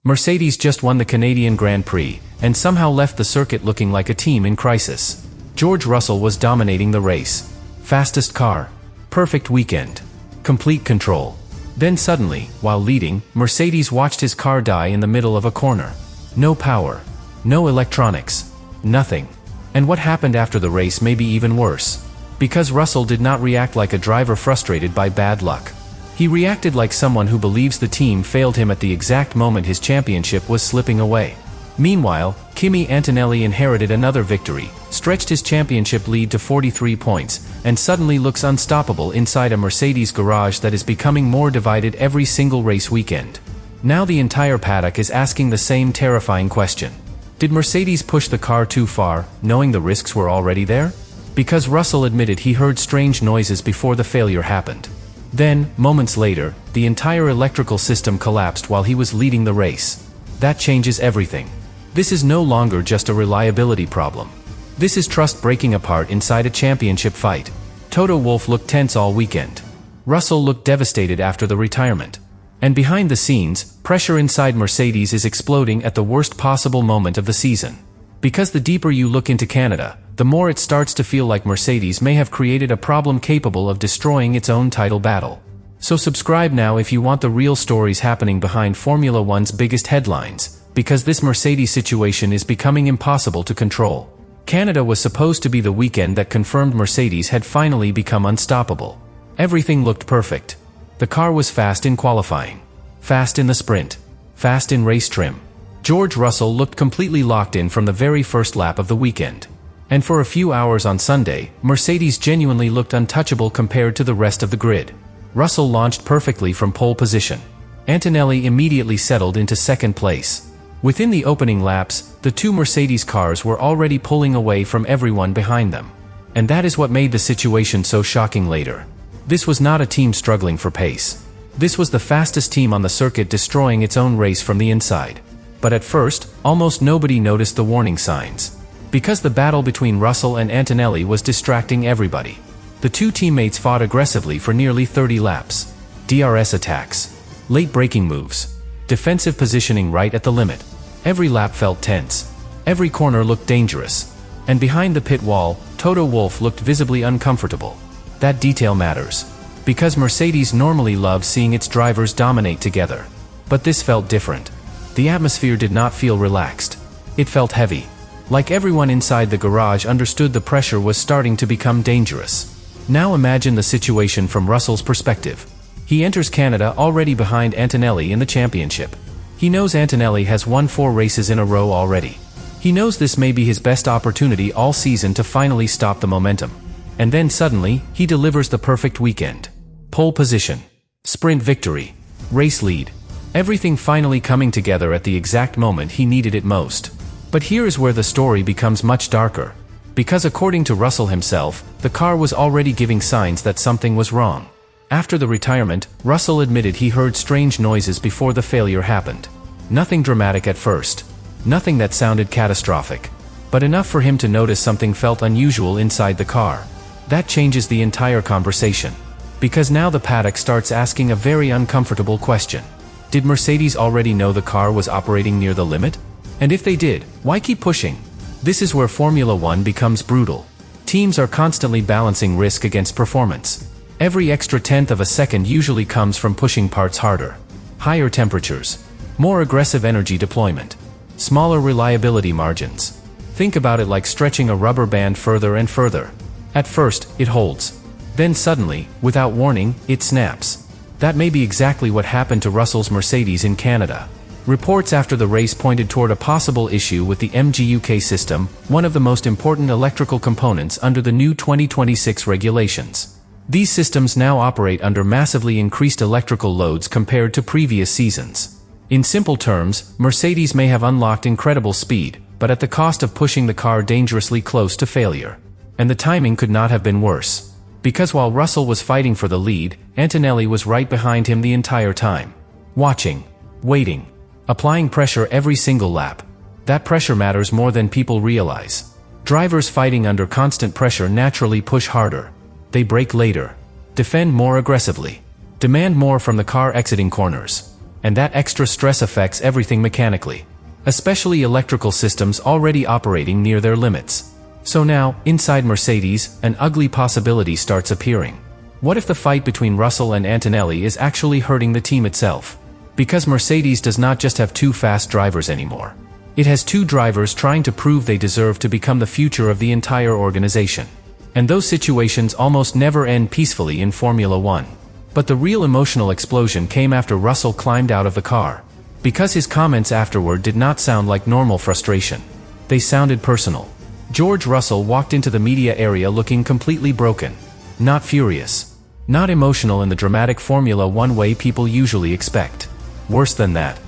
Mercedes just won the Canadian Grand Prix, and somehow left the circuit looking like a team in crisis. George Russell was dominating the race. Fastest car. Perfect weekend. Complete control. Then suddenly, while leading, Mercedes watched his car die in the middle of a corner. No power. No electronics. Nothing. And what happened after the race may be even worse. Because Russell did not react like a driver frustrated by bad luck. He reacted like someone who believes the team failed him at the exact moment his championship was slipping away. Meanwhile, Kimi Antonelli inherited another victory, stretched his championship lead to 43 points, and suddenly looks unstoppable inside a Mercedes garage that is becoming more divided every single race weekend. Now the entire paddock is asking the same terrifying question. Did Mercedes push the car too far, knowing the risks were already there? Because Russell admitted he heard strange noises before the failure happened. Then, moments later, the entire electrical system collapsed while he was leading the race. That changes everything. This is no longer just a reliability problem. This is trust breaking apart inside a championship fight. Toto Wolff looked tense all weekend. Russell looked devastated after the retirement. And behind the scenes, pressure inside Mercedes is exploding at the worst possible moment of the season. Because the deeper you look into Canada, the more it starts to feel like Mercedes may have created a problem capable of destroying its own title battle. So subscribe now if you want the real stories happening behind Formula One's biggest headlines, because this Mercedes situation is becoming impossible to control. Canada was supposed to be the weekend that confirmed Mercedes had finally become unstoppable. Everything looked perfect. The car was fast in qualifying, fast in the sprint, fast in race trim. George Russell looked completely locked in from the very first lap of the weekend. And for a few hours on Sunday, Mercedes genuinely looked untouchable compared to the rest of the grid. Russell launched perfectly from pole position. Antonelli immediately settled into second place. Within the opening laps, the two Mercedes cars were already pulling away from everyone behind them. And that is what made the situation so shocking later. This was not a team struggling for pace. This was the fastest team on the circuit destroying its own race from the inside. But at first, almost nobody noticed the warning signs. Because the battle between Russell and Antonelli was distracting everybody. The two teammates fought aggressively for nearly 30 laps. DRS attacks. Late braking moves. Defensive positioning right at the limit. Every lap felt tense. Every corner looked dangerous. And behind the pit wall, Toto Wolff looked visibly uncomfortable. That detail matters. Because Mercedes normally loves seeing its drivers dominate together. But this felt different. The atmosphere did not feel relaxed. It felt heavy. Like everyone inside the garage understood the pressure was starting to become dangerous. Now imagine the situation from Russell's perspective. He enters Canada already behind Antonelli in the championship. He knows Antonelli has won 4 races in a row already. He knows this may be his best opportunity all season to finally stop the momentum. And then suddenly, he delivers the perfect weekend. Pole position. Sprint victory. Race lead. Everything finally coming together at the exact moment he needed it most. But here is where the story becomes much darker. Because according to Russell himself, the car was already giving signs that something was wrong. After the retirement, Russell admitted he heard strange noises before the failure happened. Nothing dramatic at first. Nothing that sounded catastrophic. But enough for him to notice something felt unusual inside the car. That changes the entire conversation. Because now the paddock starts asking a very uncomfortable question. Did Mercedes already know the car was operating near the limit? And if they did, why keep pushing? This is where Formula One becomes brutal. Teams are constantly balancing risk against performance. Every extra tenth of a second usually comes from pushing parts harder. Higher temperatures. More aggressive energy deployment. Smaller reliability margins. Think about it like stretching a rubber band further and further. At first, it holds. Then suddenly, without warning, it snaps. That may be exactly what happened to Russell's Mercedes in Canada. Reports after the race pointed toward a possible issue with the MGUK system, one of the most important electrical components under the new 2026 regulations. These systems now operate under massively increased electrical loads compared to previous seasons. In simple terms, Mercedes may have unlocked incredible speed, but at the cost of pushing the car dangerously close to failure. And the timing could not have been worse. Because while Russell was fighting for the lead, Antonelli was right behind him the entire time. Watching. Waiting. Applying pressure every single lap. That pressure matters more than people realize. Drivers fighting under constant pressure naturally push harder. They brake later. Defend more aggressively. Demand more from the car exiting corners. And that extra stress affects everything mechanically, especially electrical systems already operating near their limits. So now, inside Mercedes, an ugly possibility starts appearing. What if the fight between Russell and Antonelli is actually hurting the team itself? Because Mercedes does not just have two fast drivers anymore. It has two drivers trying to prove they deserve to become the future of the entire organization. And those situations almost never end peacefully in Formula One. But the real emotional explosion came after Russell climbed out of the car. Because his comments afterward did not sound like normal frustration. They sounded personal. George Russell walked into the media area looking completely broken. Not furious. Not emotional in the dramatic Formula One way people usually expect. Worse than that.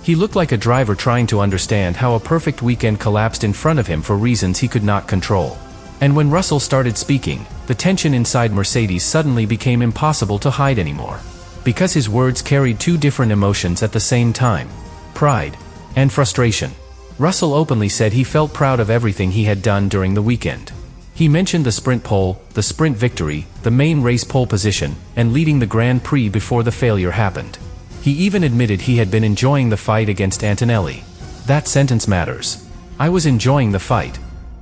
He looked like a driver trying to understand how a perfect weekend collapsed in front of him for reasons he could not control. And when Russell started speaking, the tension inside Mercedes suddenly became impossible to hide anymore. Because his words carried two different emotions at the same time: pride and frustration. Russell openly said he felt proud of everything he had done during the weekend. He mentioned the sprint pole, the sprint victory, the main race pole position, and leading the Grand Prix before the failure happened. He even admitted he had been enjoying the fight against Antonelli. That sentence matters. I was enjoying the fight.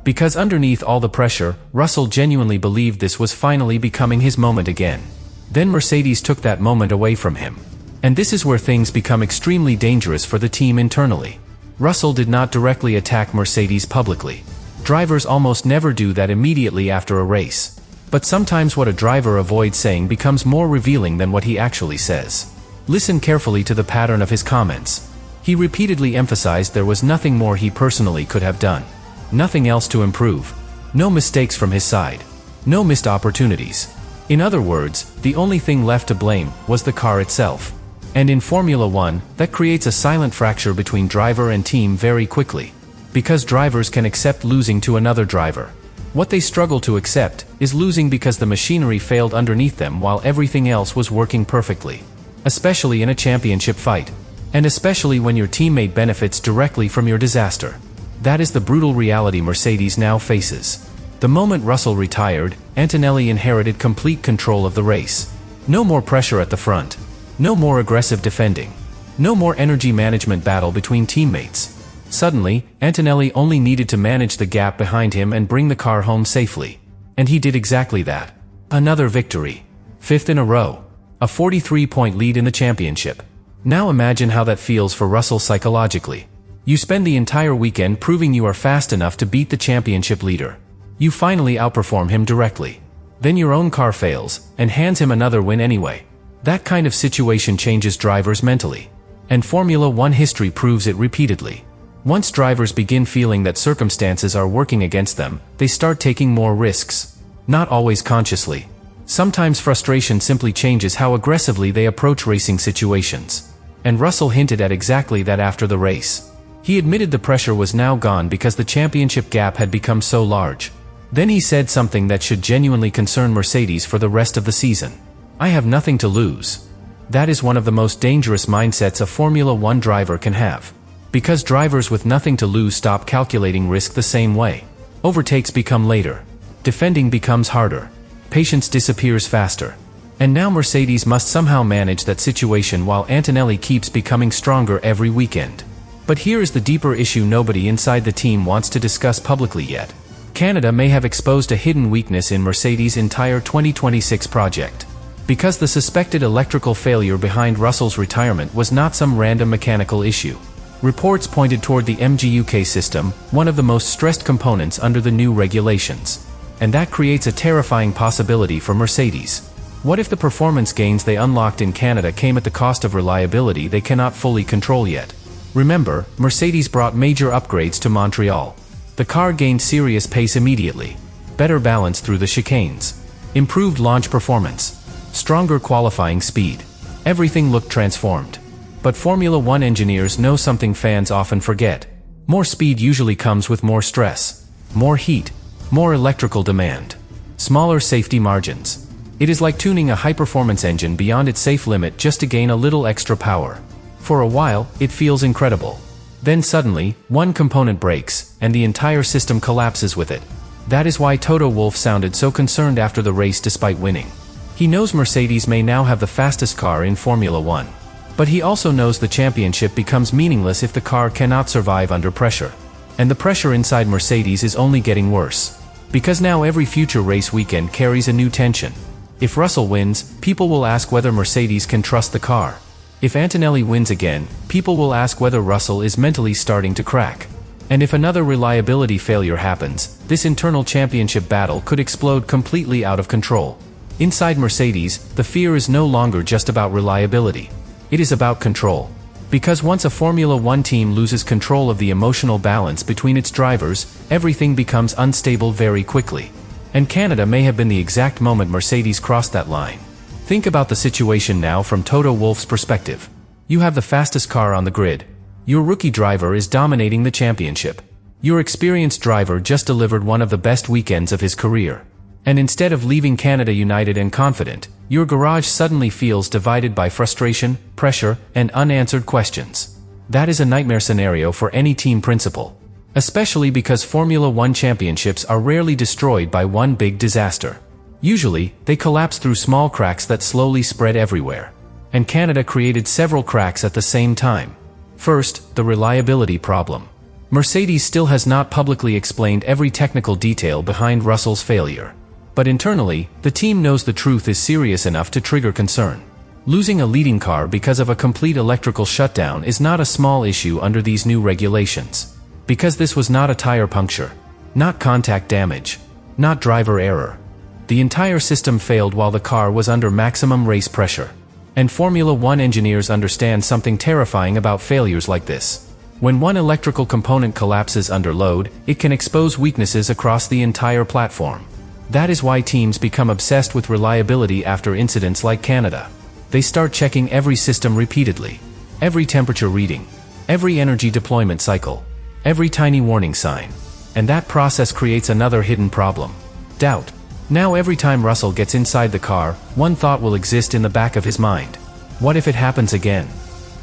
Because underneath all the pressure, Russell genuinely believed this was finally becoming his moment again. Then Mercedes took that moment away from him. And this is where things become extremely dangerous for the team internally. Russell did not directly attack Mercedes publicly. Drivers almost never do that immediately after a race. But sometimes what a driver avoids saying becomes more revealing than what he actually says. Listen carefully to the pattern of his comments. He repeatedly emphasized there was nothing more he personally could have done. Nothing else to improve. No mistakes from his side. No missed opportunities. In other words, the only thing left to blame was the car itself. And in Formula One, that creates a silent fracture between driver and team very quickly. Because drivers can accept losing to another driver. What they struggle to accept is losing because the machinery failed underneath them while everything else was working perfectly. Especially in a championship fight. And especially when your teammate benefits directly from your disaster. That is the brutal reality Mercedes now faces. The moment Russell retired, Antonelli inherited complete control of the race. No more pressure at the front. No more aggressive defending. No more energy management battle between teammates. Suddenly, Antonelli only needed to manage the gap behind him and bring the car home safely. And he did exactly that. Another victory. 5th in a row. A 43-point lead in the championship. Now imagine how that feels for Russell psychologically. You spend the entire weekend proving you are fast enough to beat the championship leader. You finally outperform him directly. Then your own car fails, and hands him another win anyway. That kind of situation changes drivers mentally. And Formula One history proves it repeatedly. Once drivers begin feeling that circumstances are working against them, they start taking more risks. Not always consciously. Sometimes frustration simply changes how aggressively they approach racing situations. And Russell hinted at exactly that after the race. He admitted the pressure was now gone because the championship gap had become so large. Then he said something that should genuinely concern Mercedes for the rest of the season. I have nothing to lose. That is one of the most dangerous mindsets a Formula One driver can have. Because drivers with nothing to lose stop calculating risk the same way. Overtakes become later. Defending becomes harder. Patience disappears faster. And now Mercedes must somehow manage that situation while Antonelli keeps becoming stronger every weekend. But here is the deeper issue nobody inside the team wants to discuss publicly yet. Canada may have exposed a hidden weakness in Mercedes' entire 2026 project. Because the suspected electrical failure behind Russell's retirement was not some random mechanical issue. Reports pointed toward the MGUK system, one of the most stressed components under the new regulations. And that creates a terrifying possibility for Mercedes. What if the performance gains they unlocked in Canada came at the cost of reliability they cannot fully control yet? Remember, Mercedes brought major upgrades to Montreal. The car gained serious pace immediately. Better balance through the chicanes. Improved launch performance. Stronger qualifying speed. Everything looked transformed. But Formula One engineers know something fans often forget. More speed usually comes with more stress. More heat. More electrical demand. Smaller safety margins. It is like tuning a high-performance engine beyond its safe limit just to gain a little extra power. For a while, it feels incredible. Then suddenly, one component breaks, and the entire system collapses with it. That is why Toto Wolff sounded so concerned after the race despite winning. He knows Mercedes may now have the fastest car in Formula One. But he also knows the championship becomes meaningless if the car cannot survive under pressure. And the pressure inside Mercedes is only getting worse. Because now every future race weekend carries a new tension. If Russell wins, people will ask whether Mercedes can trust the car. If Antonelli wins again, people will ask whether Russell is mentally starting to crack. And if another reliability failure happens, this internal championship battle could explode completely out of control. Inside Mercedes, the fear is no longer just about reliability. It is about control. Because once a Formula One team loses control of the emotional balance between its drivers, everything becomes unstable very quickly. And Canada may have been the exact moment Mercedes crossed that line. Think about the situation now from Toto Wolff's perspective. You have the fastest car on the grid. Your rookie driver is dominating the championship. Your experienced driver just delivered one of the best weekends of his career. And instead of leaving Canada united and confident, your garage suddenly feels divided by frustration, pressure, and unanswered questions. That is a nightmare scenario for any team principal. Especially because Formula One championships are rarely destroyed by one big disaster. Usually, they collapse through small cracks that slowly spread everywhere. And Canada created several cracks at the same time. First, the reliability problem. Mercedes still has not publicly explained every technical detail behind Russell's failure. But internally, the team knows the truth is serious enough to trigger concern. Losing a leading car because of a complete electrical shutdown is not a small issue under these new regulations. Because this was not a tire puncture, not contact damage, not driver error. The entire system failed while the car was under maximum race pressure. And Formula One engineers understand something terrifying about failures like this. When one electrical component collapses under load, it can expose weaknesses across the entire platform. That is why teams become obsessed with reliability after incidents like Canada. They start checking every system repeatedly. Every temperature reading. Every energy deployment cycle. Every tiny warning sign. And that process creates another hidden problem. Doubt. Now every time Russell gets inside the car, one thought will exist in the back of his mind. What if it happens again?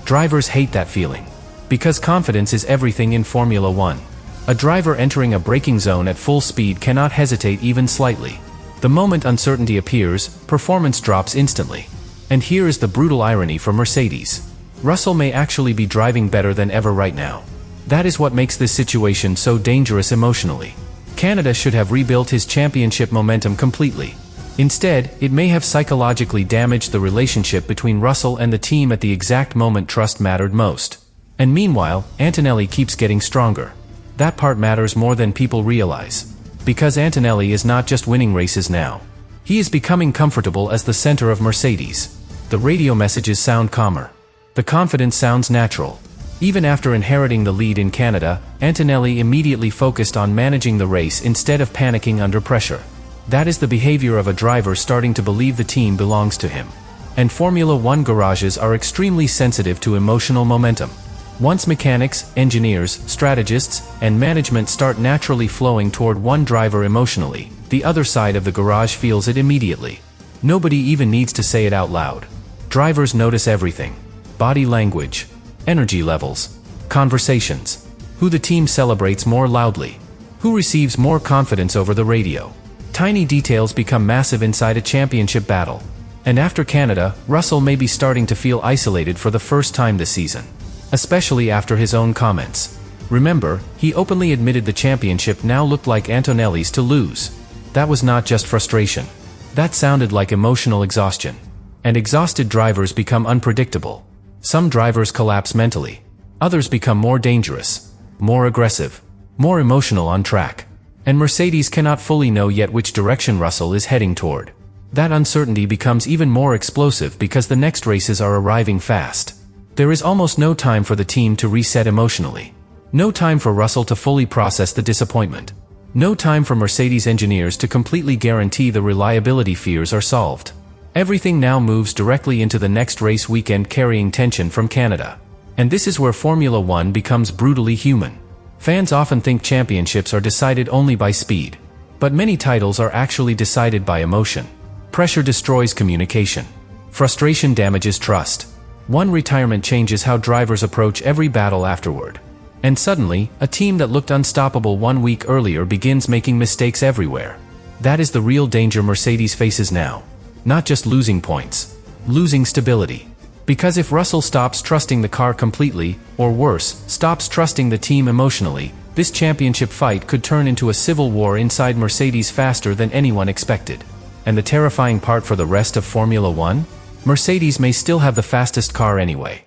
Drivers hate that feeling. Because confidence is everything in Formula One. A driver entering a braking zone at full speed cannot hesitate even slightly. The moment uncertainty appears, performance drops instantly. And here is the brutal irony for Mercedes. Russell may actually be driving better than ever right now. That is what makes this situation so dangerous emotionally. Canada should have rebuilt his championship momentum completely. Instead, it may have psychologically damaged the relationship between Russell and the team at the exact moment trust mattered most. And meanwhile, Antonelli keeps getting stronger. That part matters more than people realize. Because Antonelli is not just winning races now. He is becoming comfortable as the center of Mercedes. The radio messages sound calmer. The confidence sounds natural. Even after inheriting the lead in Canada, Antonelli immediately focused on managing the race instead of panicking under pressure. That is the behavior of a driver starting to believe the team belongs to him. And Formula One garages are extremely sensitive to emotional momentum. Once mechanics, engineers, strategists, and management start naturally flowing toward one driver emotionally, the other side of the garage feels it immediately. Nobody even needs to say it out loud. Drivers notice everything. Body language. Energy levels. Conversations. Who the team celebrates more loudly. Who receives more confidence over the radio. Tiny details become massive inside a championship battle. And after Canada, Russell may be starting to feel isolated for the first time this season. Especially after his own comments. Remember, he openly admitted the championship now looked like Antonelli's to lose. That was not just frustration. That sounded like emotional exhaustion. And exhausted drivers become unpredictable. Some drivers collapse mentally. Others become more dangerous, more aggressive, more emotional on track. And Mercedes cannot fully know yet which direction Russell is heading toward. That uncertainty becomes even more explosive because the next races are arriving fast. There is almost no time for the team to reset emotionally. No time for Russell to fully process the disappointment. No time for Mercedes engineers to completely guarantee the reliability fears are solved. Everything now moves directly into the next race weekend carrying tension from Canada. And this is where Formula One becomes brutally human. Fans often think championships are decided only by speed. But many titles are actually decided by emotion. Pressure destroys communication. Frustration damages trust. One retirement changes how drivers approach every battle afterward. And suddenly, a team that looked unstoppable 1 week earlier begins making mistakes everywhere. That is the real danger Mercedes faces now. Not just losing points. Losing stability. Because if Russell stops trusting the car completely, or worse, stops trusting the team emotionally, this championship fight could turn into a civil war inside Mercedes faster than anyone expected. And the terrifying part for the rest of Formula One? Mercedes may still have the fastest car anyway.